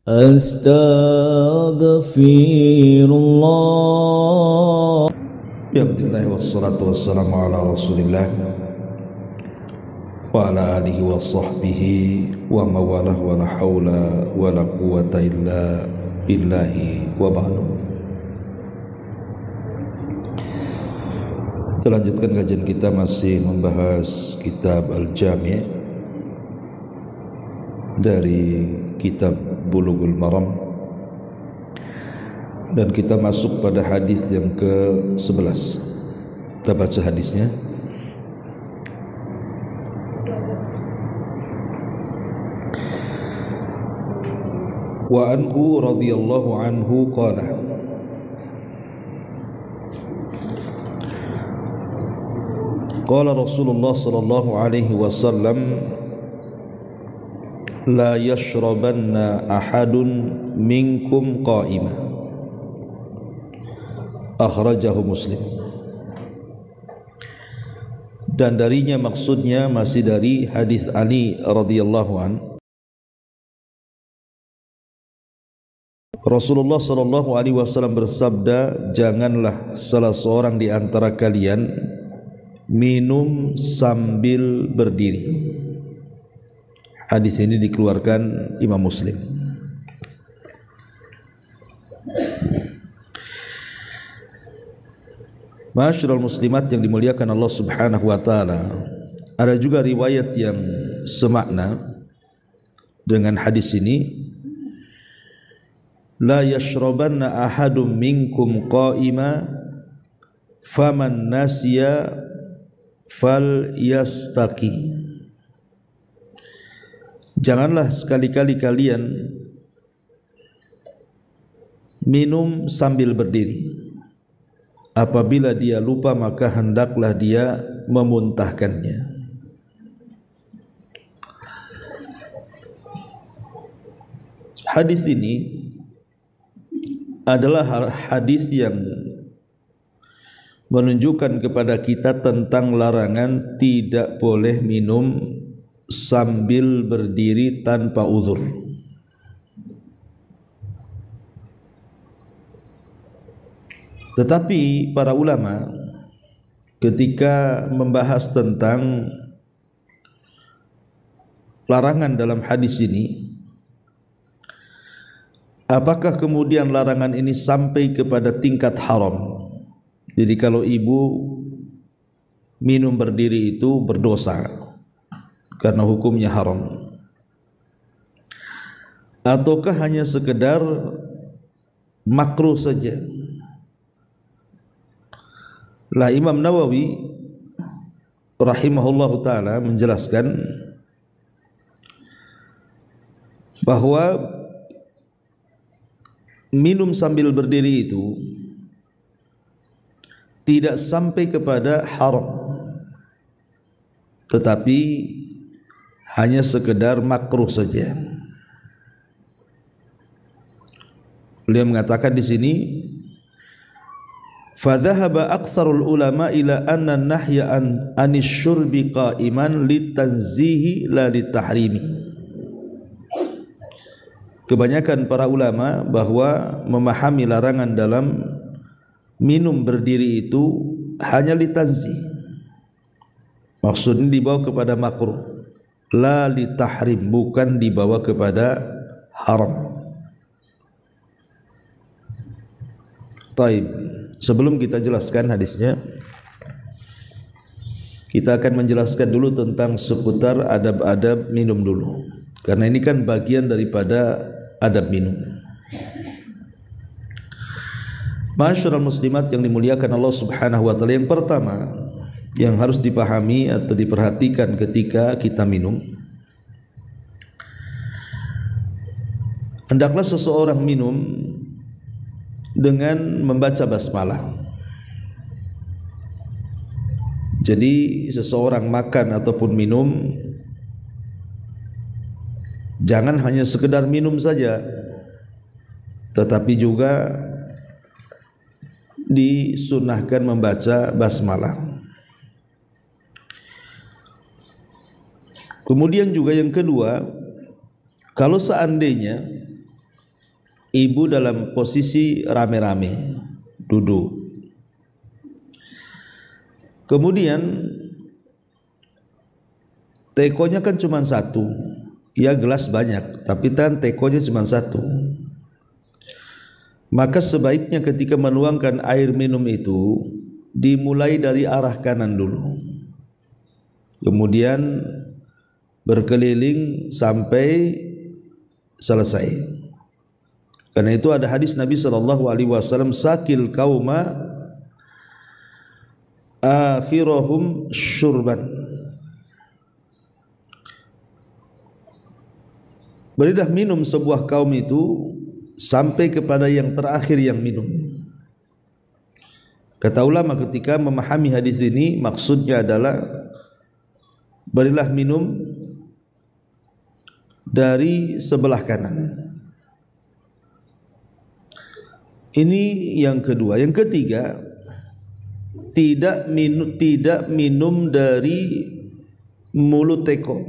Astaghfirullah. Alhamdulillah wassalatu wassalamu ala Rasulillah wa ala alihi wa sahbihi wa mawalah wa la hawla wa la quwata illa billahi wa ba'du. Kita lanjutkan kajian kita, masih membahas kitab Al-Jami' dari kitab Bulughul Maram, dan kita masuk pada hadis yang ke-11. Kita baca hadisnya. Wa anhu radhiyallahu anhu qala qala Rasulullah sallallahu alaihi wasallam la yashrabanna ahadun minkum qa'ima, akhrajahu Muslim. Dan darinya, maksudnya masih dari hadis Ali radhiyallahu an, Rasulullah sallallahu alaihi wasallam bersabda, janganlah salah seorang di antara kalian minum sambil berdiri. Hadis ini dikeluarkan Imam Muslim. Ma'asyiral muslimat yang dimuliakan Allah Subhanahu wa taala, ada juga riwayat yang semakna dengan hadis ini. La yashrabanna ahadum minkum qa'ima faman nasiya fal yastaqi. Janganlah sekali-kali kalian minum sambil berdiri. Apabila dia lupa, maka hendaklah dia memuntahkannya. Hadis ini adalah hadis yang menunjukkan kepada kita tentang larangan tidak boleh minum sambil berdiri tanpa uzur. Tetapi para ulama ketika membahas tentang larangan dalam hadis ini, apakah kemudian larangan ini sampai kepada tingkat haram? Jadi kalau ibu minum berdiri itu berdosa karena hukumnya haram, ataukah hanya sekedar makruh saja? Lah, Imam Nawawi rahimahullahu taala menjelaskan bahwa minum sambil berdiri itu tidak sampai kepada haram, tetapi hanya sekedar makruh saja. Beliau mengatakan di sini, fadhahaba aktsarul ulama ila anna nahya anis syurbi qa'iman litanzihi la litahrimi. Kebanyakan para ulama bahwa memahami larangan dalam minum berdiri itu hanya litanzih, maksudnya dibawa kepada makruh, la litahrim, bukan dibawa kepada haram. Taib, sebelum kita jelaskan hadisnya, kita akan menjelaskan dulu tentang seputar adab-adab minum dulu, karena ini kan bagian daripada adab minum. Ma'asyiral muslimat yang dimuliakan Allah Subhanahu wa taala, yang pertama yang harus dipahami atau diperhatikan ketika kita minum, hendaklah seseorang minum dengan membaca basmalah. Jadi seseorang makan ataupun minum, jangan hanya sekedar minum saja, tetapi juga disunahkan membaca basmalah. Kemudian juga yang kedua, kalau seandainya ibu dalam posisi rame-rame duduk. Kemudian tekonya kan cuma satu, ya gelas banyak, tapi kan tekonya cuma satu. Maka sebaiknya ketika menuangkan air minum itu dimulai dari arah kanan dulu, kemudian berkeliling sampai selesai. Karena itu ada hadis Nabi SAW, sakil kauma akhirohum syurban. Berilah minum sebuah kaum itu sampai kepada yang terakhir yang minum. Kata ulama ketika memahami hadis ini, maksudnya adalah berilah minum dari sebelah kanan. Ini yang kedua. Yang ketiga, tidak minum dari mulut teko,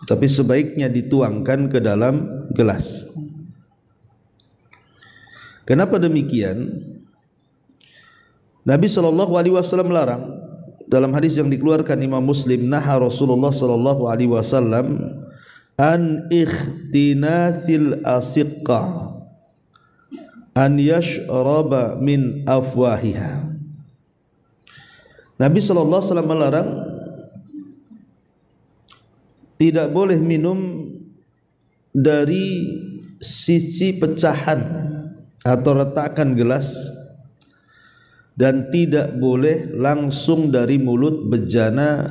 tapi sebaiknya dituangkan ke dalam gelas. Kenapa demikian? Nabi SAW melarang dalam hadis yang dikeluarkan Imam Muslim, naha Rasulullah SAW an ikhtinatsil asiqqa an yashraba min afwahiha. Nabi SAW melarang tidak boleh minum dari sisi pecahan atau retakan gelas, dan tidak boleh langsung dari mulut bejana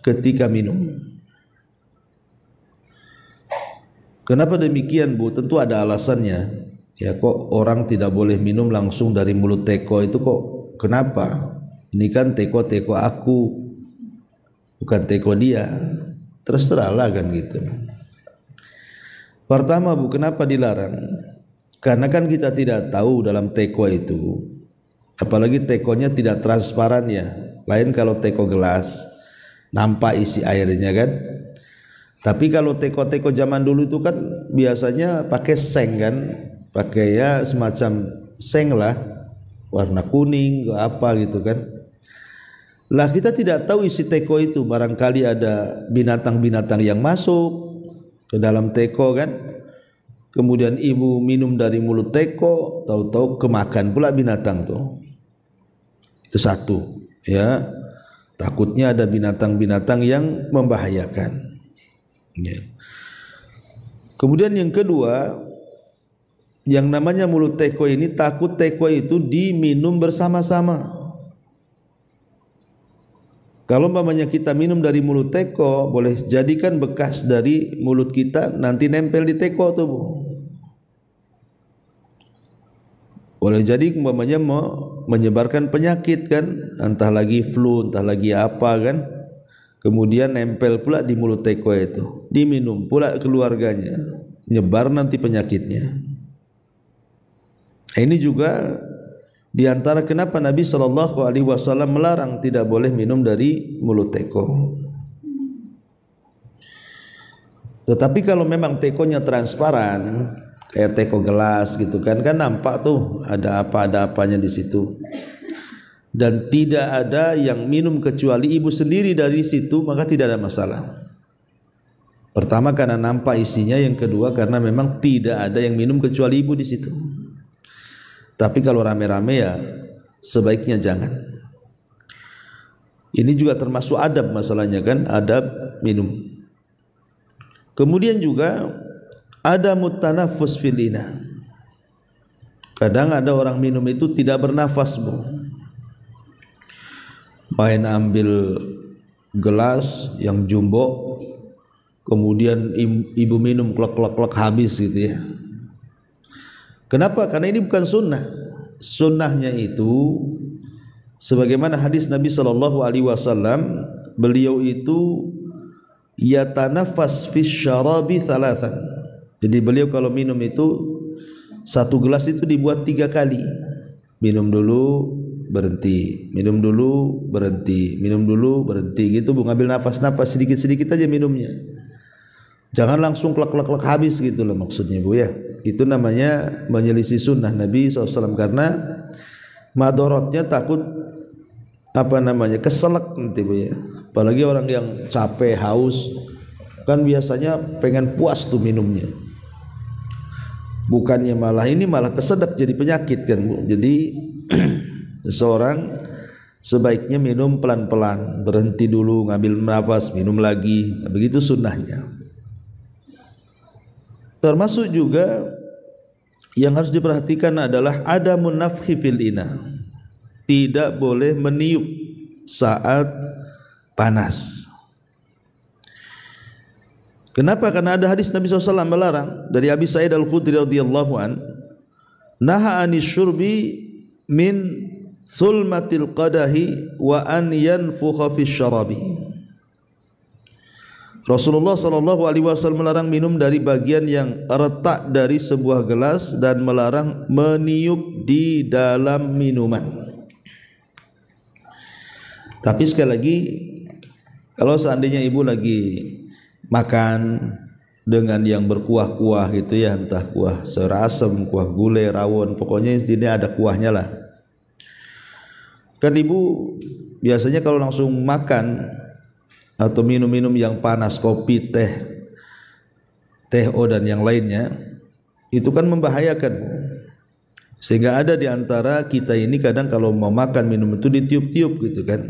ketika minum. Kenapa demikian, Bu? Tentu ada alasannya. Ya, kok orang tidak boleh minum langsung dari mulut teko itu, kok kenapa? Ini kan teko aku, bukan teko dia. Terserahlah kan gitu. Pertama, Bu, kenapa dilarang? Karena kan kita tidak tahu dalam teko itu, apalagi tekonya tidak transparan ya. Lain kalau teko gelas nampak isi airnya kan. Tapi kalau teko-teko zaman dulu itu kan biasanya pakai seng kan, pakai ya semacam seng lah, warna kuning apa gitu kan. Lah kita tidak tahu isi teko itu, barangkali ada binatang-binatang yang masuk ke dalam teko kan. Kemudian ibu minum dari mulut teko, tahu-tahu kemakan pula binatang tuh. Itu satu, ya. Takutnya ada binatang-binatang yang membahayakan. Ya. Kemudian yang kedua, yang namanya mulut teko ini, takut teko itu diminum bersama-sama. Kalau umpamanya kita minum dari mulut teko, boleh jadikan bekas dari mulut kita nanti nempel di teko tuh, Bu. Boleh jadi umpamanya menyebarkan penyakit kan, entah lagi flu, entah lagi apa kan. Kemudian nempel pula di mulut teko itu, diminum pula keluarganya, nyebar nanti penyakitnya. Ini juga di antara kenapa Nabi SAW melarang tidak boleh minum dari mulut teko. Tetapi kalau memang tekonya transparan, kayak teko gelas gitu kan nampak tuh ada apa-apanya di situ, dan tidak ada yang minum kecuali ibu sendiri dari situ, maka tidak ada masalah. Pertama karena nampak isinya, yang kedua karena memang tidak ada yang minum kecuali ibu di situ. Tapi kalau rame-rame ya sebaiknya jangan. Ini juga termasuk adab masalahnya kan, adab minum. Kemudian juga ada mutanafus filina. Kadang ada orang minum itu tidak bernafas, Bu. Main ambil gelas yang jumbo, kemudian ibu minum klek habis gitu ya. Kenapa? Karena ini bukan sunnah. Sunnahnya itu sebagaimana hadis Nabi SAW, beliau itu yatanafas fi syarabi thalathan. Jadi beliau kalau minum itu satu gelas itu dibuat 3 kali. Minum dulu, berhenti, minum dulu, berhenti, minum dulu, berhenti gitu, Bu. Ngambil nafas-nafas sedikit-sedikit aja minumnya. Jangan langsung klek habis gitu loh maksudnya, Bu ya. itu namanya menyelisih sunnah Nabi SAW, karena madorotnya takut keselak nanti Bu ya. Apalagi orang yang capek, haus, kan biasanya pengen puas tuh minumnya. Bukannya malah kesedap jadi penyakit kan Bu. Jadi seseorang sebaiknya minum pelan-pelan, berhenti dulu, ngambil nafas, minum lagi, begitu sunnahnya. Termasuk juga yang harus diperhatikan adalah adamun nafhi fil ina. Tidak boleh meniup saat panas. Kenapa? Karena ada hadis Nabi SAW melarang dari Abi Sa'id Al-Khudri radhiyallahu an, naha anis syurbi min sulmatil qadahi wa an yanfukha fi syarabi. Rasulullah SAW melarang minum dari bagian yang retak dari sebuah gelas dan melarang meniup di dalam minuman. Tapi sekali lagi, kalau seandainya ibu lagi makan dengan yang berkuah-kuah gitu ya, entah kuah sayur asem, kuah gulai, rawon, pokoknya intinya ada kuahnya lah. Kan ibu biasanya kalau langsung makan atau minum-minum yang panas, kopi, teh O dan yang lainnya, itu kan membahayakan. Sehingga ada di antara kita ini kadang kalau mau makan minum itu ditiup-tiup gitu kan.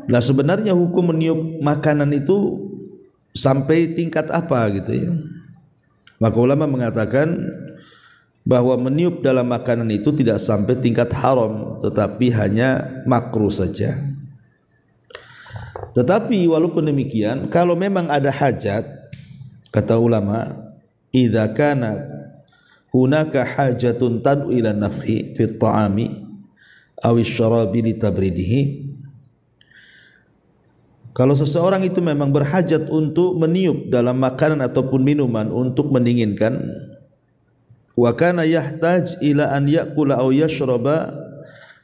Nah sebenarnya hukum meniup makanan itu sampai tingkat apa gitu ya. Maka ulama mengatakan bahwa meniup dalam makanan itu tidak sampai tingkat haram, tetapi hanya makruh saja. Tetapi walaupun demikian, kalau memang ada hajat, kata ulama, idza kana hunaka hajatun tad'u ila nafhi fi at-ta'ami aw asy-syarabi li tabridihi. Kalau seseorang itu memang berhajat untuk meniup dalam makanan ataupun minuman untuk mendinginkan, wa kana yahtaj ila an ya'kula aw yashraba,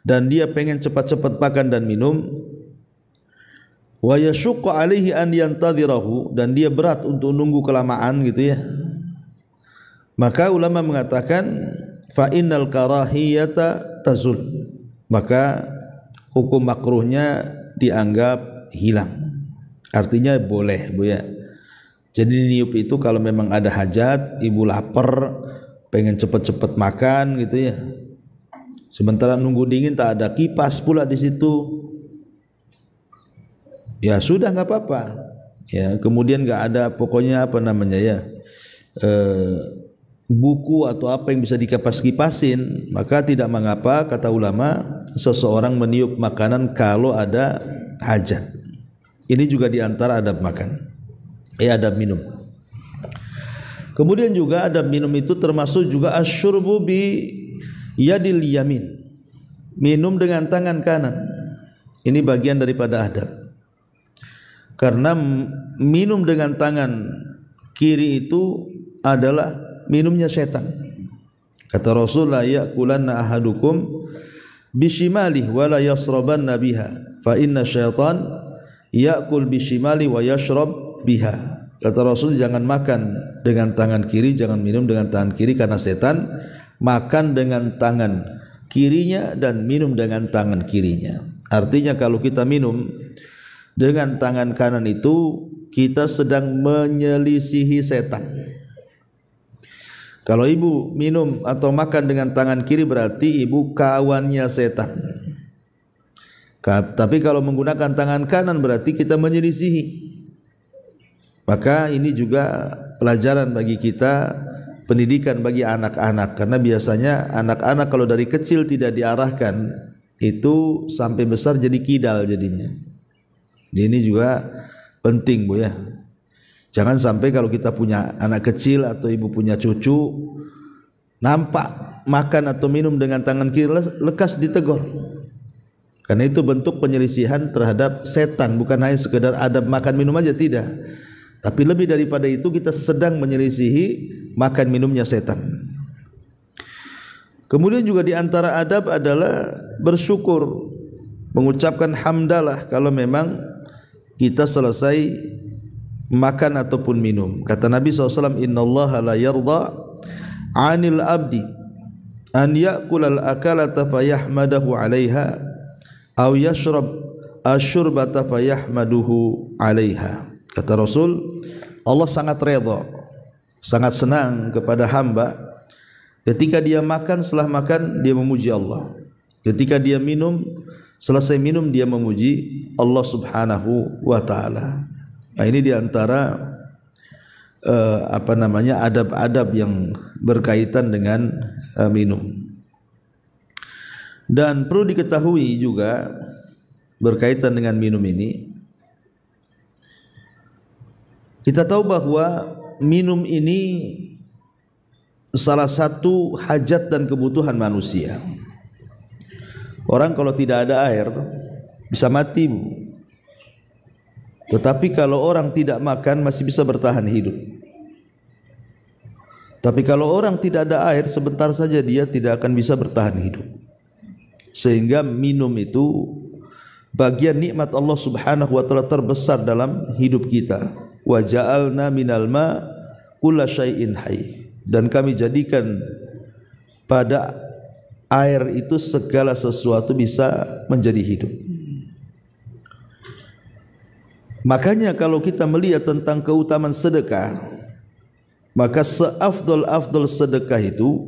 dan dia pengen cepat-cepat makan dan minum, wa yashuqqu alaihi an yantadhirahu, dan dia berat untuk nunggu kelamaan gitu ya, maka ulama mengatakan fa innal karahiyata tazul, maka hukum makruhnya dianggap hilang. Artinya boleh Bu ya. Jadi niup itu kalau memang ada hajat, ibu lapar, pengen cepet-cepet makan gitu ya. Sementara nunggu dingin tak ada kipas pula di situ. Ya sudah nggak apa-apa. Ya, kemudian nggak ada pokoknya buku atau apa yang bisa dikipas-kipasin, maka tidak mengapa kata ulama seseorang meniup makanan kalau ada hajat. Ini juga diantara adab makan, adab minum. Kemudian juga adab minum itu termasuk juga asyurbu bi yadil yamin, minum dengan tangan kanan. Ini bagian daripada adab. Karena minum dengan tangan kiri itu adalah minumnya setan. Kata Rasulullah, ya'kulanna ahadukum bishimalihi wa la yasrabanna biha fa inna syaitan ya'kul bishimali wa yashrab biha. Kata Rasul, jangan makan dengan tangan kiri, jangan minum dengan tangan kiri, karena setan makan dengan tangan kirinya dan minum dengan tangan kirinya. Artinya kalau kita minum dengan tangan kanan itu kita sedang menyelisihi setan. Kalau ibu minum atau makan dengan tangan kiri berarti ibu kawannya setan. Tapi kalau menggunakan tangan kanan berarti kita menyelisihi. Maka ini juga pelajaran bagi kita, pendidikan bagi anak-anak, karena biasanya anak-anak kalau dari kecil tidak diarahkan itu sampai besar jadi kidal jadinya. Ini juga penting Bu ya. Jangan sampai kalau kita punya anak kecil atau ibu punya cucu nampak makan atau minum dengan tangan kiri lekas ditegur. Karena itu bentuk penyelisihan terhadap setan, bukan hanya sekedar adab makan minum aja, tidak. Tapi lebih daripada itu kita sedang menyelisihi makan minumnya setan. Kemudian juga di antara adab adalah bersyukur, mengucapkan hamdalah kalau memang kita selesai makan ataupun minum. Kata Nabi SAW, innallaha la yarda 'anil abdi an ya'kula al-akalata fayahmadahu 'alaiha aw yashrab asy-syurbata fayahmaduhu 'alaiha. Kata Rasul, Allah sangat redha, sangat senang kepada hamba ketika dia makan, setelah makan dia memuji Allah. Ketika dia minum, selesai minum dia memuji Allah Subhanahu wa taala. Nah, ini diantara adab-adab yang berkaitan dengan minum. Dan perlu diketahui juga berkaitan dengan minum ini, kita tahu bahwa minum ini salah satu hajat dan kebutuhan manusia. Orang kalau tidak ada air bisa mati, tetapi kalau orang tidak makan masih bisa bertahan hidup. Tapi kalau orang tidak ada air, sebentar saja dia tidak akan bisa bertahan hidup. Sehingga minum itu bagian nikmat Allah Subhanahu wa taala terbesar dalam hidup kita. Wa ja'alna minal ma kulla syai'in hayy. Dan kami jadikan pada air itu segala sesuatu bisa menjadi hidup. Makanya kalau kita melihat tentang keutamaan sedekah, maka seafdol-afdol sedekah itu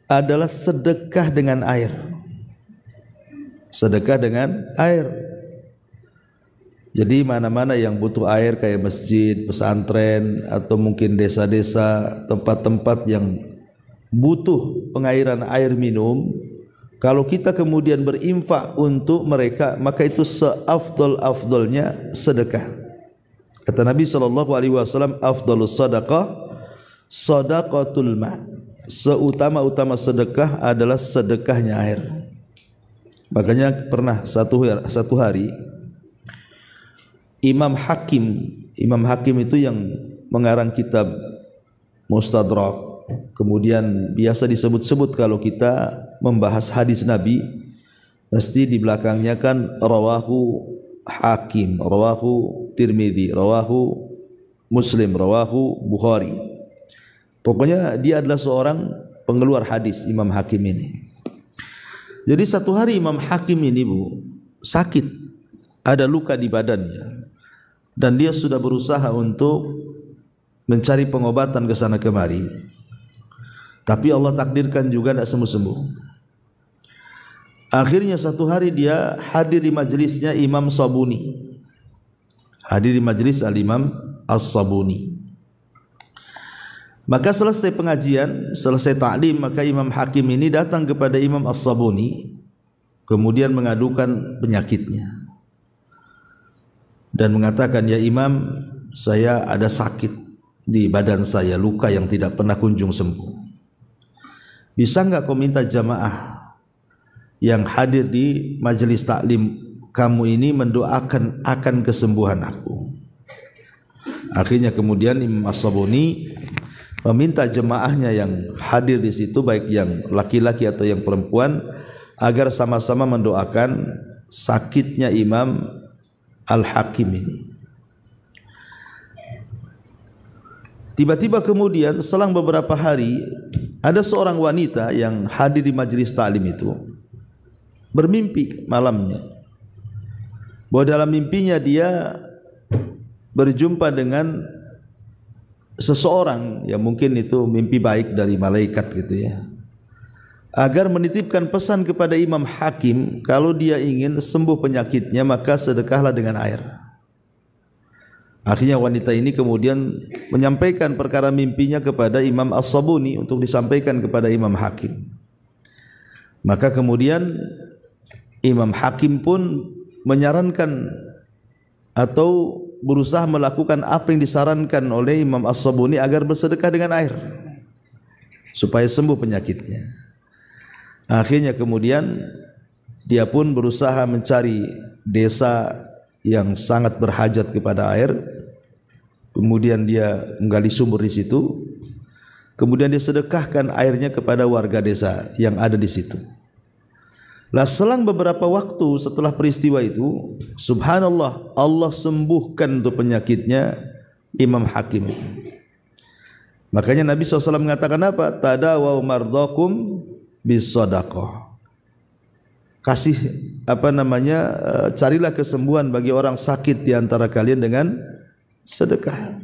adalah sedekah dengan air. Sedekah dengan air. Jadi mana-mana yang butuh air kayak masjid, pesantren, atau mungkin desa-desa, tempat-tempat yang butuh pengairan air minum, kalau kita kemudian berinfak untuk mereka, maka itu seafdol-afdolnya sedekah. Kata Nabi SAW, afdolus sadaqah sadaqatul ma. Seutama-utama sedekah adalah sedekahnya air. Makanya pernah satu hari Imam Hakim itu yang mengarang kitab Mustadrak, kemudian biasa disebut-sebut kalau kita membahas hadis Nabi mesti di belakangnya kan rawahu Hakim, rawahu Tirmidzi, rawahu Muslim, rawahu Bukhari. Pokoknya dia adalah seorang pengeluar hadis, Imam Hakim ini. Jadi satu hari Imam Hakim ini sakit, ada luka di badannya, dan dia sudah berusaha untuk mencari pengobatan ke sana kemari, tapi Allah takdirkan juga tidak sembuh-sembuh. Akhirnya satu hari dia hadir di majelisnya Imam Sabuni, hadir di majelis Al-Imam As-Sabuni. Maka selesai pengajian, selesai ta'lim, maka Imam Hakim ini datang kepada Imam As-Sabuni, kemudian mengadukan penyakitnya dan mengatakan, ya Imam, saya ada sakit di badan saya, luka yang tidak pernah kunjung sembuh. Bisa enggak kau minta jamaah yang hadir di majelis taklim kamu ini mendoakan akan kesembuhan aku? Akhirnya kemudian Imam As-Sabuni meminta jemaahnya yang hadir di situ, baik yang laki-laki atau yang perempuan, agar sama-sama mendoakan sakitnya Imam Al-Hakim ini. Tiba-tiba kemudian selang beberapa hari ada seorang wanita yang hadir di majelis taklim itu bermimpi malamnya, bahwa dalam mimpinya dia berjumpa dengan seseorang yang mungkin itu mimpi baik dari malaikat gitu ya, agar menitipkan pesan kepada Imam Hakim, kalau dia ingin sembuh penyakitnya maka sedekahlah dengan air. Akhirnya wanita ini kemudian menyampaikan perkara mimpinya kepada Imam As-Sabuni untuk disampaikan kepada Imam Hakim. Maka kemudian Imam Hakim pun menyarankan atau berusaha melakukan apa yang disarankan oleh Imam As-Sabuni agar bersedekah dengan air supaya sembuh penyakitnya. Akhirnya kemudian dia pun berusaha mencari desa yang sangat berhajat kepada air. Kemudian dia menggali sumur di situ. Kemudian dia sedekahkan airnya kepada warga desa yang ada di situ. Lah selang beberapa waktu setelah peristiwa itu, subhanallah, Allah sembuhkan untuk penyakitnya Imam Hakim. Makanya Nabi SAW mengatakan apa? Tadawaw mardakum bis sadaqah. Kasih carilah kesembuhan bagi orang sakit di antara kalian dengan sedekah.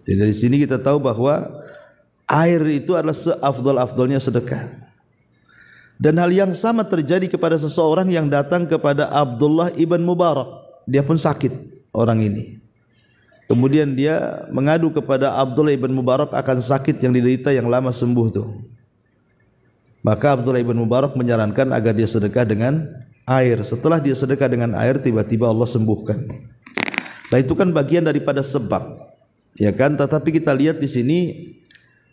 Jadi dari sini kita tahu bahwa air itu adalah seafdal-afdalnya sedekah. Dan hal yang sama terjadi kepada seseorang yang datang kepada Abdullah ibn Mubarak. Dia pun sakit orang ini. Kemudian dia mengadu kepada Abdullah ibn Mubarak akan sakit yang diderita yang lama sembuh tuh. Maka Abdullah ibn Mubarak menyarankan agar dia sedekah dengan air. Setelah dia sedekah dengan air, tiba-tiba Allah sembuhkan. Nah, itu kan bagian daripada sebab, ya kan? Tetapi kita lihat di sini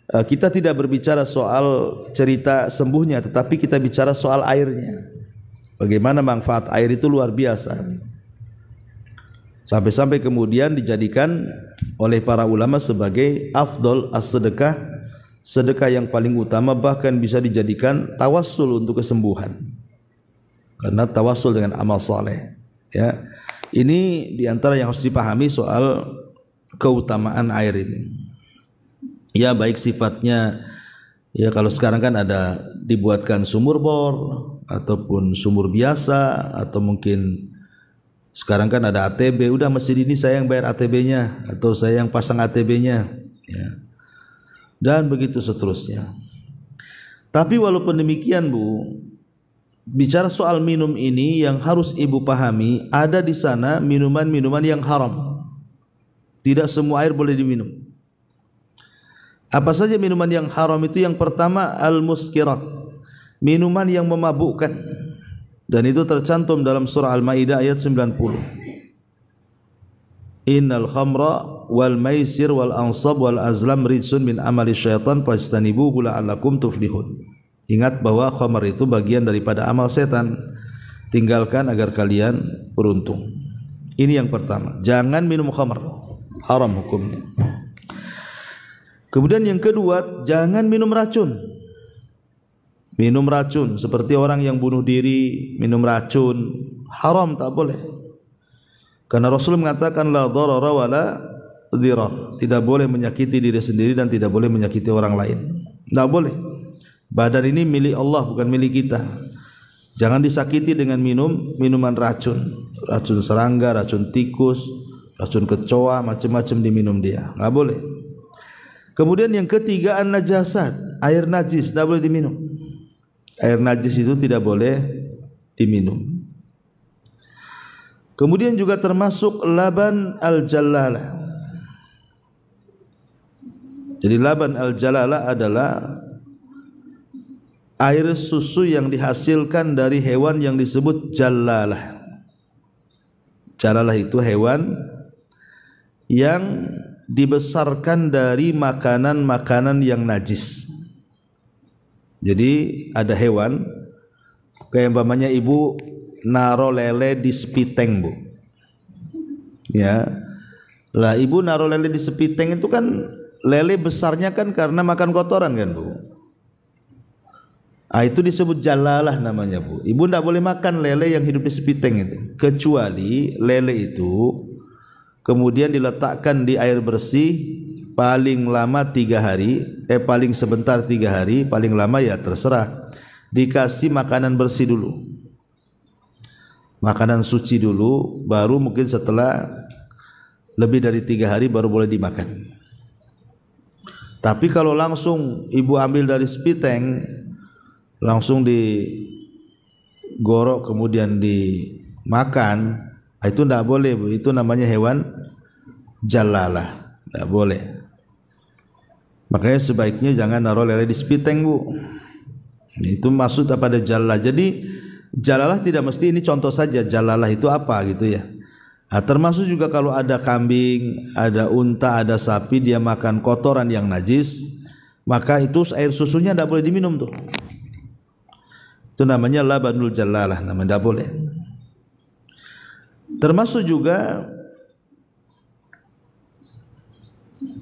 kita tidak berbicara soal cerita sembuhnya, tetapi kita bicara soal airnya. Bagaimana manfaat air itu luar biasa. Sampai-sampai kemudian dijadikan oleh para ulama sebagai afdal as-sedekah, sedekah yang paling utama, bahkan bisa dijadikan tawassul untuk kesembuhan. Karena tawassul dengan amal saleh, ya. Ini diantara yang harus dipahami soal keutamaan air ini. Ya, baik sifatnya, ya kalau sekarang kan ada dibuatkan sumur bor ataupun sumur biasa, atau mungkin sekarang kan ada ATB. Udah masjid ini saya yang bayar ATB-nya atau saya yang pasang ATB-nya, ya. Dan begitu seterusnya. Tapi walaupun demikian, Bu, bicara soal minum ini yang harus Ibu pahami, ada di sana minuman-minuman yang haram. Tidak semua air boleh diminum. Apa saja minuman yang haram itu? Yang pertama, al-muskirat, minuman yang memabukkan. Dan itu tercantum dalam surah Al-Maidah ayat 90. Innal khamra wal maisir wal ansab wal azlam rijsun min amali syaitan fajtanibuhu la'allakum tuflihun. Ingat bahwa khamar itu bagian daripada amal setan, tinggalkan agar kalian beruntung. Ini yang pertama, jangan minum khamar, haram hukumnya. Kemudian yang kedua, jangan minum racun. Minum racun seperti orang yang bunuh diri, minum racun, haram, tak boleh. Karena Rasul mengatakan la dharara wala dhirar, tidak boleh menyakiti diri sendiri dan tidak boleh menyakiti orang lain. Tidak boleh. Badan ini milik Allah, bukan milik kita. Jangan disakiti dengan minuman racun, racun serangga, racun tikus, racun kecoa, macam-macam diminum dia. Tidak boleh. Kemudian yang ketiga, an-najasat, air najis tidak boleh diminum. Air najis itu tidak boleh diminum. Kemudian juga termasuk laban al-jalalah. Jadi laban al-jalalah adalah air susu yang dihasilkan dari hewan yang disebut jalalah. Jalalah itu hewan yang dibesarkan dari makanan-makanan yang najis. Jadi ada hewan kayak umpamanya ibu naro lele di sepiteng, Bu. Ya. Lah ibu naro lele di sepiteng itu kan lele besarnya kan karena makan kotoran kan, Bu. Itu disebut jalalah namanya, Bu. Ibu tidak boleh makan lele yang hidup di sepiteng itu, kecuali lele itu kemudian diletakkan di air bersih paling lama 3 hari, paling sebentar 3 hari, paling lama ya terserah. Dikasih makanan bersih dulu, makanan suci dulu, baru mungkin setelah lebih dari 3 hari baru boleh dimakan. Tapi kalau langsung ibu ambil dari sepiteng, langsung digorok kemudian dimakan, itu tidak boleh, Bu. Itu namanya hewan jalalah, tidak boleh. Makanya sebaiknya jangan naruh lele di sepiteng, Bu. Itu maksud pada jalalah. Jadi jalalah tidak mesti ini contoh saja, jalalah itu apa gitu ya. Termasuk juga kalau ada kambing, ada unta, ada sapi, dia makan kotoran yang najis, maka itu air susunya tidak boleh diminum tuh. Itu namanya labanul jalalah, namanya tidak boleh. Termasuk juga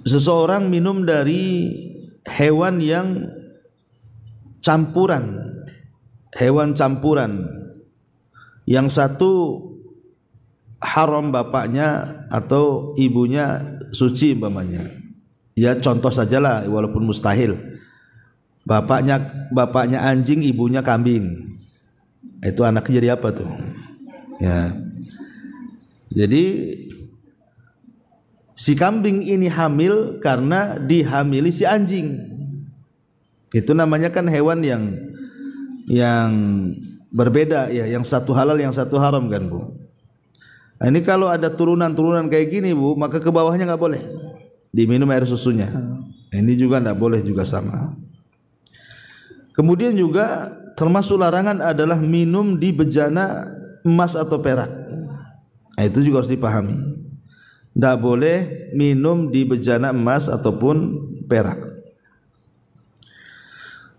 seseorang minum dari hewan yang campuran, hewan campuran. Yang satu haram bapaknya atau ibunya suci umpamanya. Ya contoh sajalah walaupun mustahil. Bapaknya anjing, ibunya kambing. Itu anaknya jadi apa tuh? Ya. Jadi si kambing ini hamil karena dihamili si anjing. Itu namanya kan hewan yang berbeda ya, yang satu halal yang satu haram kan Bu. Nah, ini kalau ada turunan-turunan kayak gini Bu, maka ke bawahnya nggak boleh diminum air susunya. Ini juga nggak boleh juga sama. Kemudian juga termasuk larangan adalah minum di bejana emas atau perak. Nah, itu juga harus dipahami. Tidak boleh minum di bejana emas ataupun perak.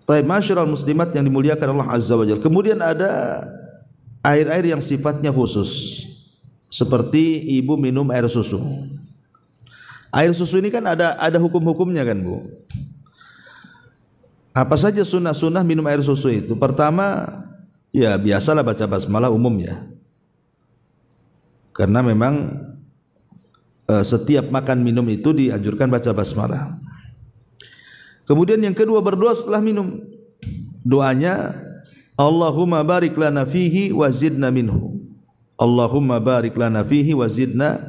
Taib masyarul muslimat yang dimuliakan Allah Azza wa Jalla. Kemudian ada air-air yang sifatnya khusus, seperti ibu minum air susu. Air susu ini kan ada hukum-hukumnya kan Bu. Apa saja sunnah-sunnah minum air susu itu? Pertama, ya biasalah baca basmalah umum ya. Karena memang setiap makan minum itu dianjurkan baca basmalah. Kemudian yang kedua berdoa setelah minum. Doanya Allahumma barik lana fihi wa zidna minhu. Allahumma barik lana fihi wa zidna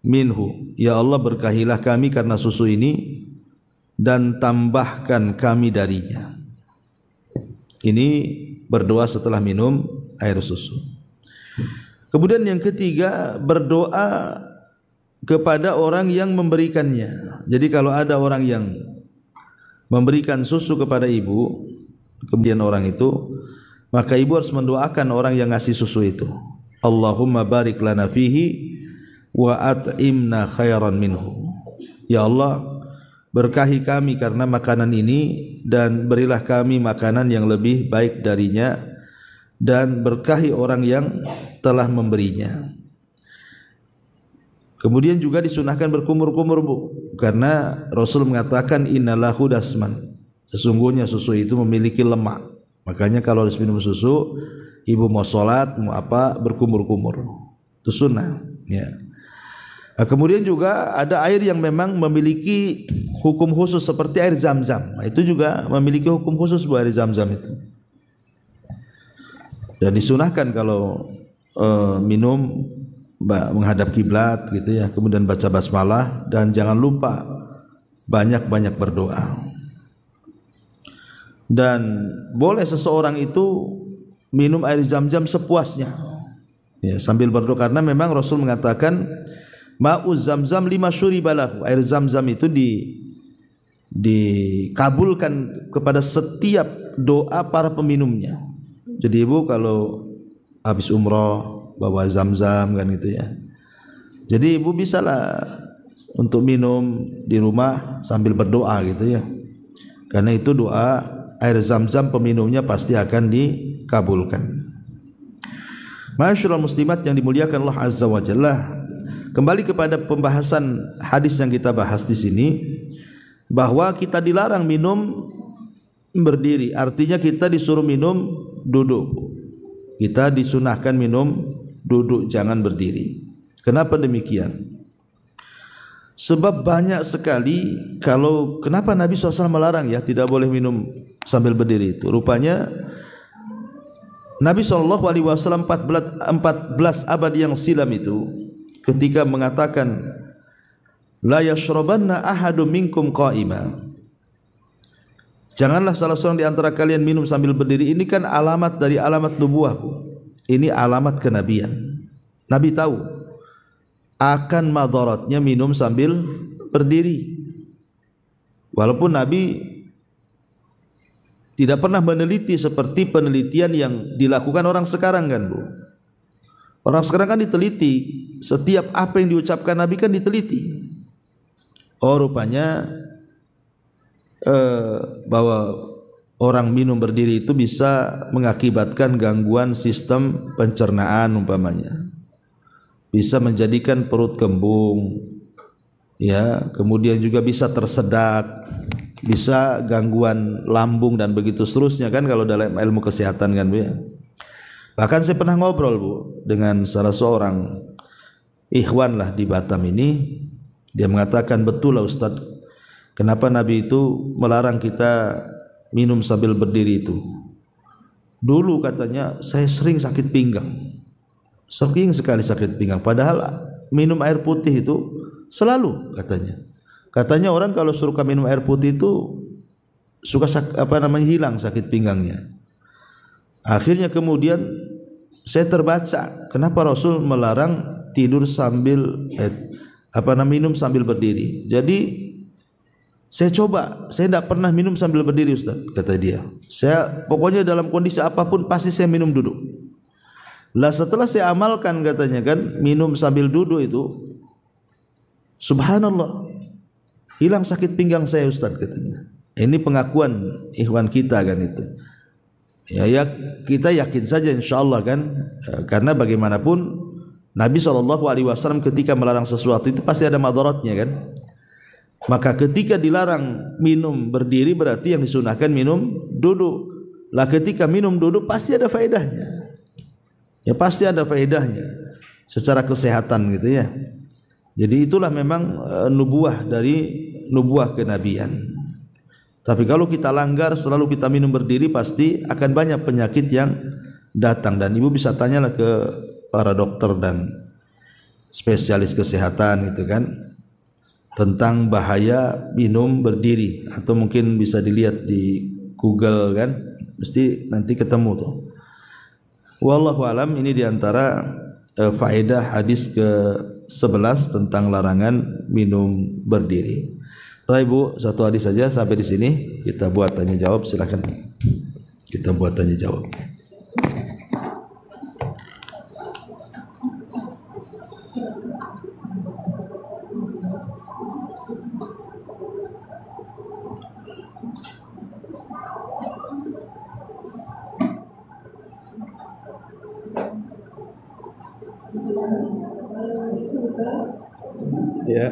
minhu. Ya Allah, berkahilah kami karena susu ini dan tambahkan kami darinya. Ini berdoa setelah minum air susu. Kemudian yang ketiga, berdoa kepada orang yang memberikannya. Jadi kalau ada orang yang memberikan susu kepada ibu, kemudian orang itu, maka ibu harus mendoakan orang yang ngasih susu itu. Allahumma barik lana fihi wa at'imna khairan minhu. Ya Allah, berkahi kami karena makanan ini dan berilah kami makanan yang lebih baik darinya, dan berkahi orang yang telah memberinya. Kemudian juga disunahkan berkumur-kumur Bu, karena Rasul mengatakan innalahu dasman, sesungguhnya susu itu memiliki lemak. Makanya kalau harus minum susu, ibu mau sholat mau apa berkumur-kumur, itu sunnah ya. Nah, kemudian juga ada air yang memang memiliki hukum khusus seperti air zam-zam. Nah, itu juga memiliki hukum khusus Bu, air zam-zam itu. Dan disunahkan kalau minum menghadap kiblat gitu ya, kemudian baca basmalah dan jangan lupa banyak-banyak berdoa. Dan boleh seseorang itu minum air zam-zam sepuasnya ya, sambil berdoa, karena memang Rasul mengatakan ma'uz zamzam lima syuribalahu, air zam-zam itu dikabulkan kepada setiap doa para peminumnya. Jadi ibu kalau habis umroh bawa zam-zam kan gitu ya, jadi ibu bisalah untuk minum di rumah sambil berdoa gitu ya, karena itu doa air zam-zam peminumnya pasti akan dikabulkan. Masyaallah muslimat yang dimuliakan Allah Azza wa Jalla. Kembali kepada pembahasan hadis yang kita bahas di sini, bahwa kita dilarang minum berdiri, artinya kita disuruh minum duduk. Kita disunahkan minum duduk, jangan berdiri. Kenapa demikian? Sebab banyak sekali kenapa Nabi SAW melarang ya tidak boleh minum sambil berdiri itu. Rupanya Nabi SAW 14 abad yang silam itu ketika mengatakan la yashrabanna ahadum minkum qa'ima, janganlah salah seorang di antara kalian minum sambil berdiri. Ini kan alamat dari alamat nubuwah Bu. Ini alamat kenabian. Nabi tahu akan madaratnya minum sambil berdiri. Walaupun Nabi tidak pernah meneliti seperti penelitian yang dilakukan orang sekarang kan Bu. Orang sekarang kan diteliti, setiap apa yang diucapkan Nabi kan diteliti. Oh rupanya bahwa orang minum berdiri itu bisa mengakibatkan gangguan sistem pencernaan umpamanya, bisa menjadikan perut kembung ya, kemudian juga bisa tersedak, bisa gangguan lambung dan begitu seterusnya kan kalau dalam ilmu kesehatan kan Bu ya. Bahkan saya pernah ngobrol Bu dengan salah seorang ikhwan lah di Batam ini, dia mengatakan, betul lah Ustaz, kenapa Nabi itu melarang kita minum sambil berdiri itu. Dulu katanya saya sering sakit pinggang, sering sekali sakit pinggang, padahal minum air putih itu selalu katanya orang kalau suruh minum air putih itu suka hilang sakit pinggangnya. Akhirnya kemudian saya terbaca kenapa Rasul melarang tidur sambil minum sambil berdiri. Jadi saya coba, saya tidak pernah minum sambil berdiri Ustaz, kata dia. Saya pokoknya dalam kondisi apapun pasti saya minum duduk. Lah setelah saya amalkan katanya kan, minum sambil duduk itu, subhanallah, hilang sakit pinggang saya Ustaz katanya. Ini pengakuan ikhwan kita kan itu. Ya kita yakin saja insyaallah kan, karena bagaimanapun Nabi SAW ketika melarang sesuatu itu pasti ada madaratnya kan. Maka ketika dilarang minum berdiri berarti yang disunahkan minum duduk. Lah ketika minum duduk pasti ada faedahnya. Ya pasti ada faedahnya secara kesehatan gitu ya. Jadi itulah memang nubuah dari nubuah kenabian. Tapi kalau kita langgar selalu kita minum berdiri pasti akan banyak penyakit yang datang, dan ibu bisa tanyalah ke para dokter dan spesialis kesehatan gitu kan tentang bahaya minum berdiri, atau mungkin bisa dilihat di Google kan, mesti nanti ketemu tuh. Wallahu alam, ini diantara faedah hadis ke-11 tentang larangan minum berdiri. Baik Bu, satu hadis saja sampai di sini. Kita buat tanya jawab, silakan. Kita buat tanya jawab. Ya.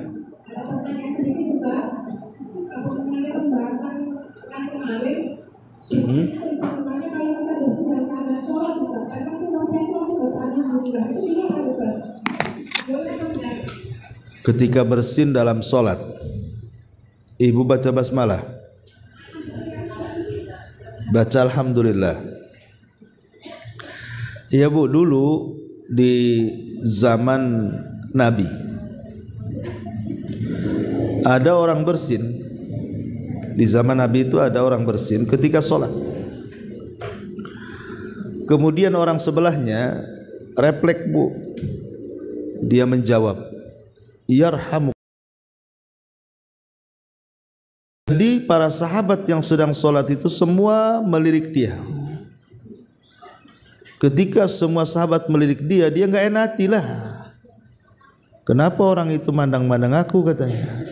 Ketika bersin dalam solat, ibu baca basmalah, baca alhamdulillah. Iya Bu, dulu di zaman Nabi ada orang bersin. Di zaman Nabi itu ada orang bersin ketika solat. Kemudian orang sebelahnya refleks Bu, dia menjawab, yarhamu. Jadi para sahabat yang sedang solat itu semua melirik dia. Ketika semua sahabat melirik dia, dia enggak enati lah. Kenapa orang itu mandang-mandang aku katanya?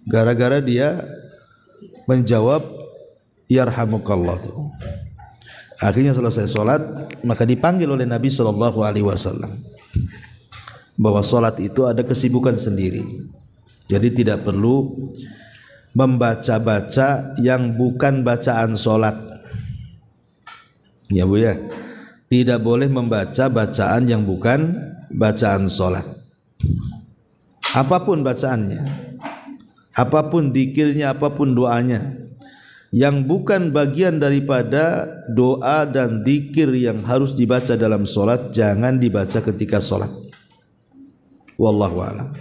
Gara-gara dia menjawab yarhamukallah tuh. Akhirnya selesai solat, maka dipanggil oleh Nabi SAW bahwa solat itu ada kesibukan sendiri. Jadi tidak perlu membaca-baca yang bukan bacaan solat. Ya Bu ya, tidak boleh membaca bacaan yang bukan bacaan solat. Apapun bacaannya, apapun dzikirnya, apapun doanya, yang bukan bagian daripada doa dan dzikir yang harus dibaca dalam solat, jangan dibaca ketika solat. Wallahu a'lam.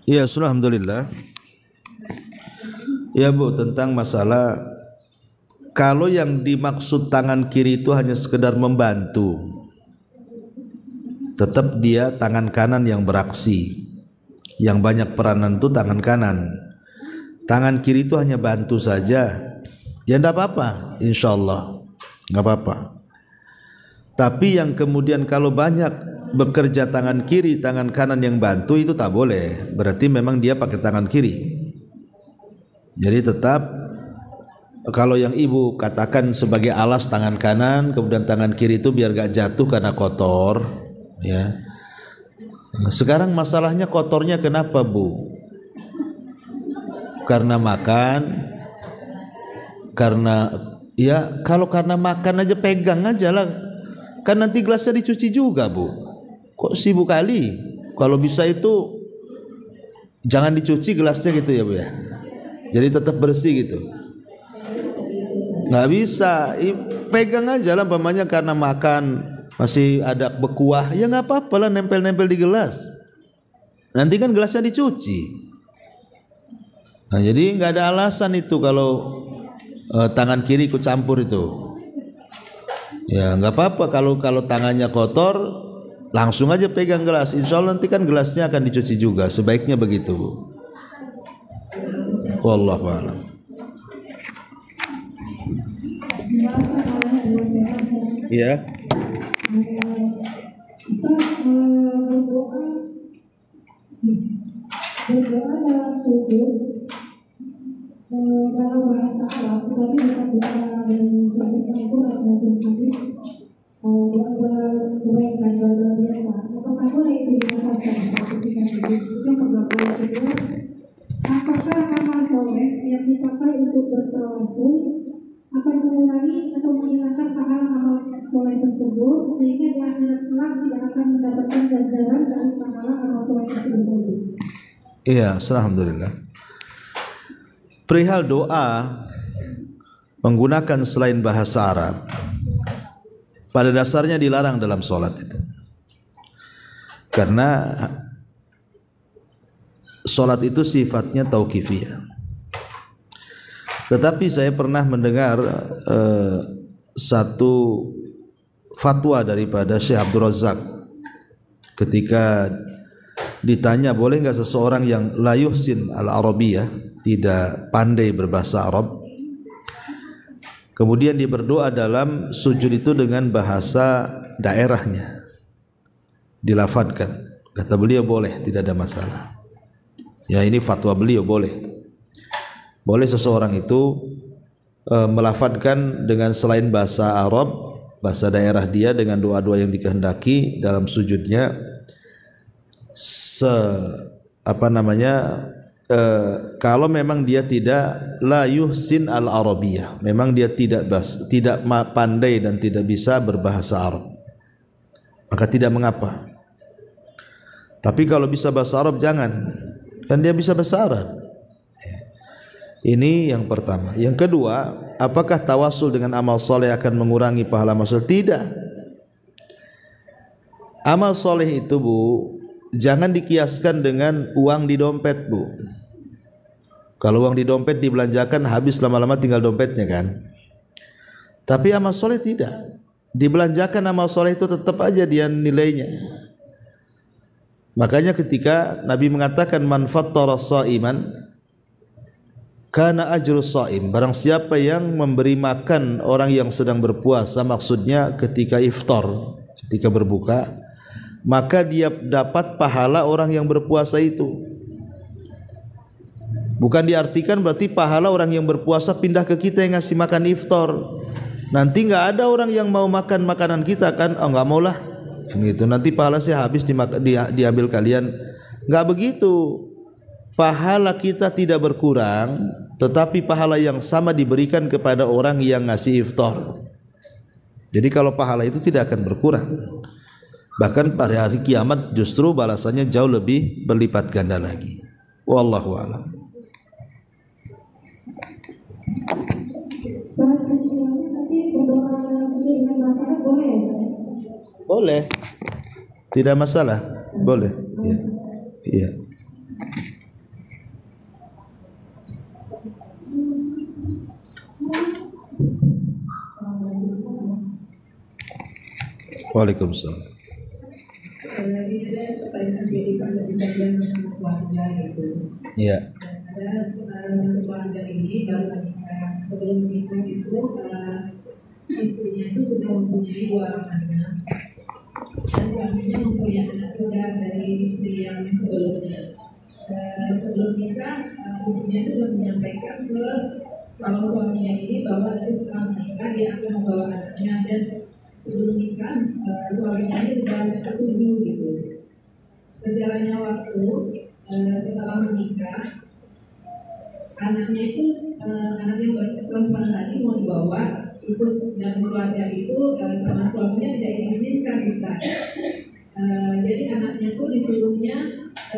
Ya, alhamdulillah. Ya Bu, tentang masalah kalau yang dimaksud tangan kiri itu hanya sekedar membantu, tetap dia tangan kanan yang beraksi. Yang banyak peranan itu tangan kanan. Tangan kiri itu hanya bantu saja, ya enggak apa-apa, insyaallah enggak apa-apa. Tapi yang kemudian kalau banyak bekerja tangan kiri, tangan kanan yang bantu itu tak boleh. Berarti memang dia pakai tangan kiri. Jadi tetap kalau yang ibu katakan sebagai alas tangan kanan, kemudian tangan kiri itu biar gak jatuh karena kotor, ya. Sekarang masalahnya kotornya kenapa, Bu? Karena makan, karena ya kalau karena makan aja pegang aja lah, kan nanti gelasnya dicuci juga, Bu. Kok sibuk kali? Kalau bisa itu jangan dicuci gelasnya gitu ya, Bu ya. Jadi tetap bersih gitu. Nggak bisa, pegang aja lah, umpamanya karena makan masih ada bekuah, ya nggak apa-apa lah, nempel-nempel di gelas. Nanti kan gelasnya dicuci. Nah, jadi nggak ada alasan itu kalau tangan kiri ikut campur itu. Ya nggak apa-apa kalau tangannya kotor, langsung aja pegang gelas. Insya Allah nanti kan gelasnya akan dicuci juga. Sebaiknya begitu, Bu. Wallahu a'lam. Ya. Berdoa dalam sujud dalam bahasa Arab, tetapi dapat disebutkan Quran maupun hadis kebaikan luar biasa. Apakah boleh itu dibahaskan ketika sujud? Yang pertama, kedua, apakah amal soleh yang dipakai untuk bertawasul akan mengurangi atau menghilangkan pahala amal soleh tersebut sehingga di akhirat kelak tidak akan mendapatkan ganjaran dari pahala amal soleh tersebut? Iya, alhamdulillah. Perihal doa menggunakan selain bahasa Arab, pada dasarnya dilarang dalam sholat itu. Karena sholat itu sifatnya tauqifiyah. Tetapi saya pernah mendengar satu fatwa daripada Syekh Abdul Razak ketika ditanya boleh nggak seseorang yang la yuhsin al-arabiyah, tidak pandai berbahasa Arab, kemudian dia berdoa dalam sujud itu dengan bahasa daerahnya, dilafadkan. Kata beliau boleh, tidak ada masalah. Ya, ini fatwa beliau boleh. Boleh seseorang itu melafadkan dengan selain bahasa Arab, bahasa daerah dia, dengan doa-doa yang dikehendaki dalam sujudnya. Kalau memang dia tidak la yuhsin al-arabiyah, memang dia tidak pandai dan tidak bisa berbahasa Arab, maka tidak mengapa. Tapi kalau bisa bahasa Arab jangan, kan dia bisa bahasa Arab. Ini yang pertama. Yang kedua, apakah tawasul dengan amal soleh akan mengurangi pahala amal soleh? Tidak. Amal soleh itu, Bu, jangan dikiaskan dengan uang di dompet, Bu. Kalau uang di dompet dibelanjakan habis lama-lama tinggal dompetnya kan. Tapi amal soleh tidak. Dibelanjakan amal soleh itu tetap aja dia nilainya. Makanya ketika Nabi mengatakan man fattara sha'iman kana ajru sha'im, barang siapa yang memberi makan orang yang sedang berpuasa, maksudnya ketika iftar, ketika berbuka, maka dia dapat pahala orang yang berpuasa itu. Bukan diartikan berarti pahala orang yang berpuasa pindah ke kita yang ngasih makan iftar. Nanti nggak ada orang yang mau makan makanan kita kan? Oh nggak maulah, gitu. Nanti pahala saya habis diambil kalian. Nggak begitu. Pahala kita tidak berkurang, tetapi pahala yang sama diberikan kepada orang yang ngasih iftar. Jadi kalau pahala itu tidak akan berkurang. Bahkan pada hari kiamat justru balasannya jauh lebih berlipat ganda lagi. Wallahu a'lam. Boleh, tidak masalah, boleh. Ya, iya. Waalaikumsalam. Iya. Ada keluarga ini baru sebelum nikah itu istrinya itu sudah mempunyai 2 orang anak dan suaminya mempunyai udah dari istri yang sebelumnya. Sebelum nikah, istrinya itu sudah menyampaikan ke calon suaminya ini bahwa nanti setelah menikah dia akan membawa anaknya, dan sebelum nikah suaminya ini sudah setuju gitu. Berjalannya waktu, setelah menikah, anaknya itu anak yang perempuan tadi mau dibawa ikut dan keluarga itu sama suaminya tidak diizinkan Ustaz. Jadi anaknya itu disuruhnya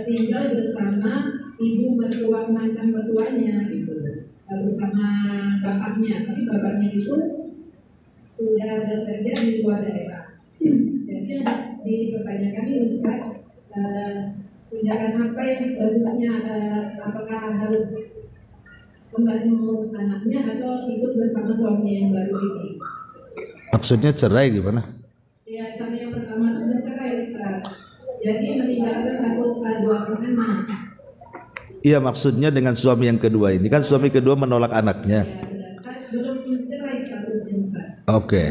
tinggal bersama ibu mertua mantan mertuanya gitu, bersama bapaknya, tapi bapaknya itu sudah bekerja di luar daerah. Jadi dipertanyakan ini Ustaz, tindakan apa yang seharusnya, apakah harus kembali mengurus anaknya atau ikut bersama suaminya yang baru ini? Maksudnya cerai gimana? Ya, sama yang pertama itu sudah cerai Ustaz. Jadi meninggalkan dua anak. Iya, maksudnya dengan suami yang kedua ini kan suami kedua menolak anaknya. Belum cerai statusnya Ustaz. Oke.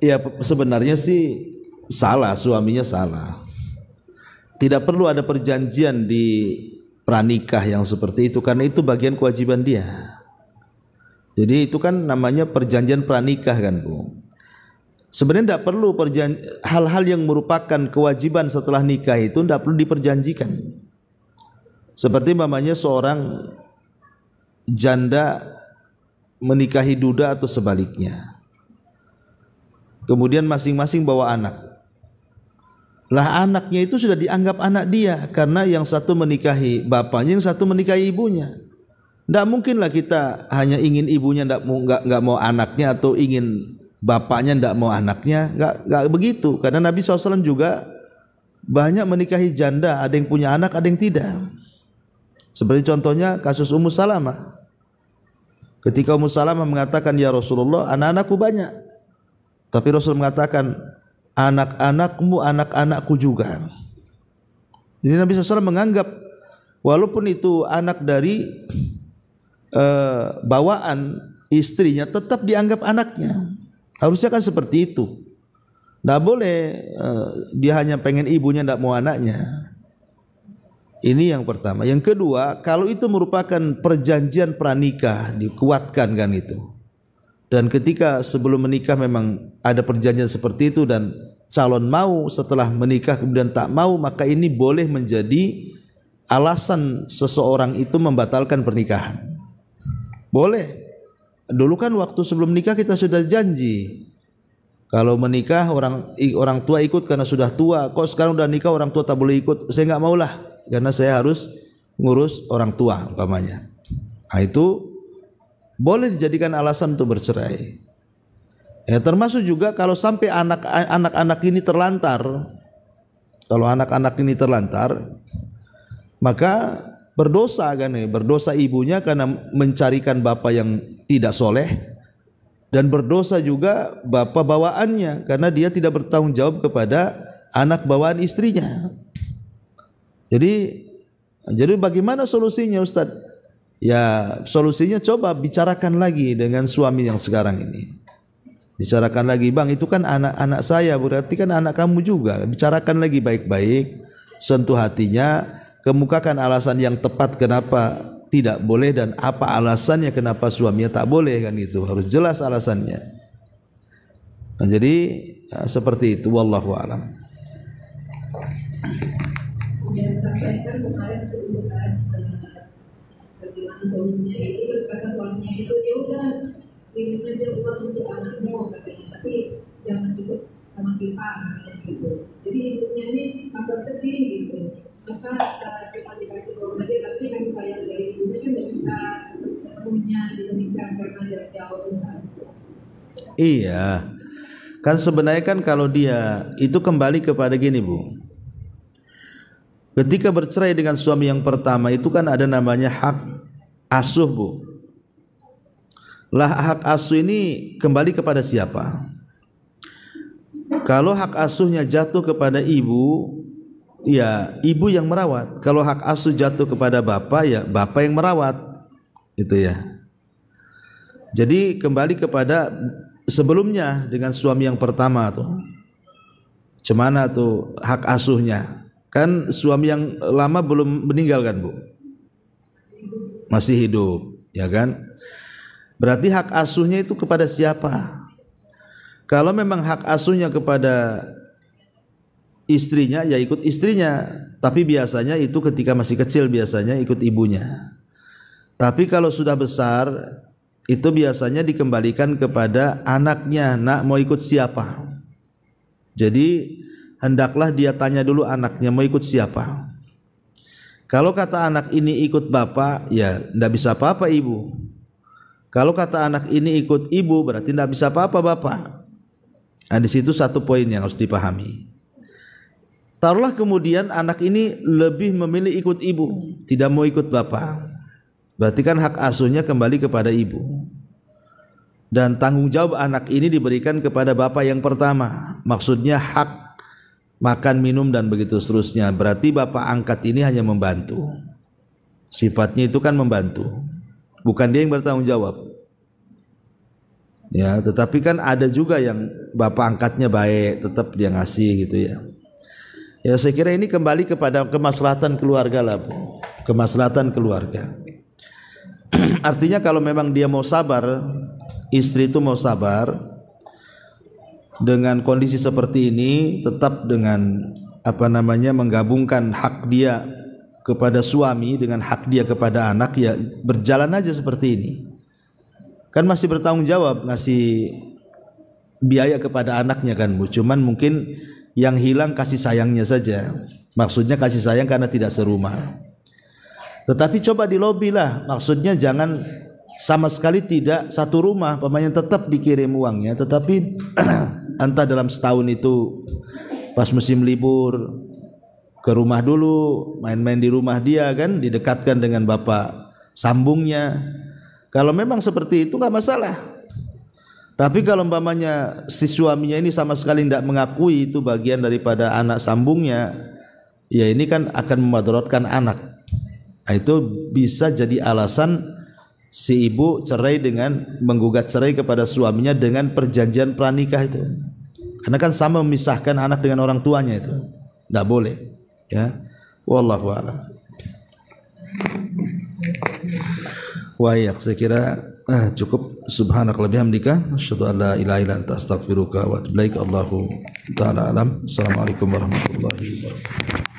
Ya sebenarnya sih salah, suaminya salah. Tidak perlu ada perjanjian di pranikah yang seperti itu, karena itu bagian kewajiban dia. Jadi itu kan namanya perjanjian pranikah kan Bu. Sebenarnya tidak perlu hal-hal yang merupakan kewajiban setelah nikah itu tidak perlu diperjanjikan. Seperti mamanya seorang janda menikahi duda atau sebaliknya. Kemudian masing-masing bawa anak. Lah anaknya itu sudah dianggap anak dia karena yang satu menikahi bapaknya, yang satu menikahi ibunya. Tidak mungkinlah kita hanya ingin ibunya nggak mau anaknya atau ingin bapaknya tidak mau anaknya. Nggak begitu. Karena Nabi SAW juga banyak menikahi janda, ada yang punya anak, ada yang tidak. Seperti contohnya kasus Ummu Salamah. Ketika Ummu Salamah mengatakan, ya Rasulullah, anak-anakku banyak. Tapi Rasul mengatakan, anak-anakmu anak-anakku juga. Jadi Nabi SAW menganggap walaupun itu anak dari bawaan istrinya, tetap dianggap anaknya. Harusnya kan seperti itu. Tidak boleh dia hanya pengen ibunya, tidak mau anaknya. Ini yang pertama. Yang kedua, kalau itu merupakan perjanjian pranikah, dikuatkan kan itu. Dan ketika sebelum menikah memang ada perjanjian seperti itu dan calon mau, setelah menikah kemudian tak mau, maka ini boleh menjadi alasan seseorang itu membatalkan pernikahan. Boleh. Dulu kan waktu sebelum nikah kita sudah janji, kalau menikah orang tua ikut karena sudah tua. Kok sekarang udah nikah orang tua tak boleh ikut? Saya nggak maulah, karena saya harus ngurus orang tua umpamanya. Nah, itu boleh dijadikan alasan untuk bercerai. Ya, termasuk juga kalau sampai anak-anak ini terlantar. Kalau anak-anak ini terlantar, maka berdosa kan, berdosa ibunya karena mencarikan bapak yang tidak soleh, dan berdosa juga bapak bawaannya karena dia tidak bertanggung jawab kepada anak bawaan istrinya. Jadi bagaimana solusinya Ustaz? Ya solusinya coba bicarakan lagi dengan suami yang sekarang ini. Bicarakan lagi, bang itu kan anak-anak saya, berarti kan anak kamu juga. Bicarakan lagi baik-baik, sentuh hatinya, kemukakan alasan yang tepat kenapa tidak boleh dan apa alasannya kenapa suaminya tak boleh, kan itu harus jelas alasannya. Nah, jadi seperti itu, wallahu a'lam. Yang sampaikan kemarin keuntungan bagaimana solusinya itu, terus kata suaminya itu ya udah kirim aja uang untuk anakmu katanya, tapi jangan ikut sama kita gitu. Jadi ibunya ini tambah sedih gitu. Maka cuma dikasih uang aja, tapi kasih sayang dari ibunya kan nggak bisa sepenuhnya diberikan karena jarak jauh. Iya, kan sebenarnya kan kalau dia itu kembali kepada gini Bu. Ketika bercerai dengan suami yang pertama itu kan ada namanya hak asuh Bu. Lah hak asuh ini kembali kepada siapa? Kalau hak asuhnya jatuh kepada ibu, ya ibu yang merawat. Kalau hak asuh jatuh kepada bapak, ya bapak yang merawat. Itu ya. Jadi kembali kepada sebelumnya dengan suami yang pertama tuh. Cemana tuh hak asuhnya? Kan suami yang lama belum meninggal kan Bu? Masih hidup, ya kan? Berarti hak asuhnya itu kepada siapa? Kalau memang hak asuhnya kepada istrinya, ya ikut istrinya. Tapi biasanya itu ketika masih kecil biasanya ikut ibunya. Tapi kalau sudah besar, itu biasanya dikembalikan kepada anaknya. Nak mau ikut siapa? Jadi hendaklah dia tanya dulu anaknya mau ikut siapa. Kalau kata anak ini ikut bapak, ya tidak bisa apa-apa ibu. Kalau kata anak ini ikut ibu, berarti tidak bisa apa-apa bapak. Nah, di situ satu poin yang harus dipahami. Taruhlah kemudian anak ini lebih memilih ikut ibu, tidak mau ikut bapak. Berarti kan hak asuhnya kembali kepada ibu. Dan tanggung jawab anak ini diberikan kepada bapak yang pertama. Maksudnya hak makan, minum dan begitu seterusnya. Berarti bapak angkat ini hanya membantu. Sifatnya itu kan membantu. Bukan dia yang bertanggung jawab. Ya, tetapi kan ada juga yang bapak angkatnya baik, tetap dia ngasih gitu ya. Ya saya kira ini kembali kepada kemaslahatan keluarga lah Bu. Kemaslahatan keluarga. Artinya kalau memang dia mau sabar, istri itu mau sabar dengan kondisi seperti ini, tetap dengan menggabungkan hak dia kepada suami dengan hak dia kepada anak, ya berjalan aja seperti ini. Kan masih bertanggung jawab ngasih biaya kepada anaknya kan Bu. Cuman mungkin yang hilang kasih sayangnya saja. Maksudnya kasih sayang karena tidak serumah. Tetapi coba dilobilah, maksudnya jangan sama sekali tidak satu rumah, pemainnya tetap dikirim uangnya, tetapi entah dalam setahun itu pas musim libur ke rumah dulu, main-main di rumah dia kan, didekatkan dengan bapak sambungnya. Kalau memang seperti itu nggak masalah. Tapi kalau umpamanya si suaminya ini sama sekali tidak mengakui itu bagian daripada anak sambungnya, ya ini kan akan memudaratkan anak. Nah, itu bisa jadi alasan si ibu cerai dengan menggugat cerai kepada suaminya dengan perjanjian pranikah itu. Karena kan sama memisahkan anak dengan orang tuanya itu. Tidak boleh, ya. Wallahu a'lam. Wah, saya kira cukup. Subhanakallahumma bihamdika asyhadu an la ilaha illa anta astaghfiruka wa atubu ilaik. Allahu taala alam. Assalamualaikum warahmatullahi wabarakatuh.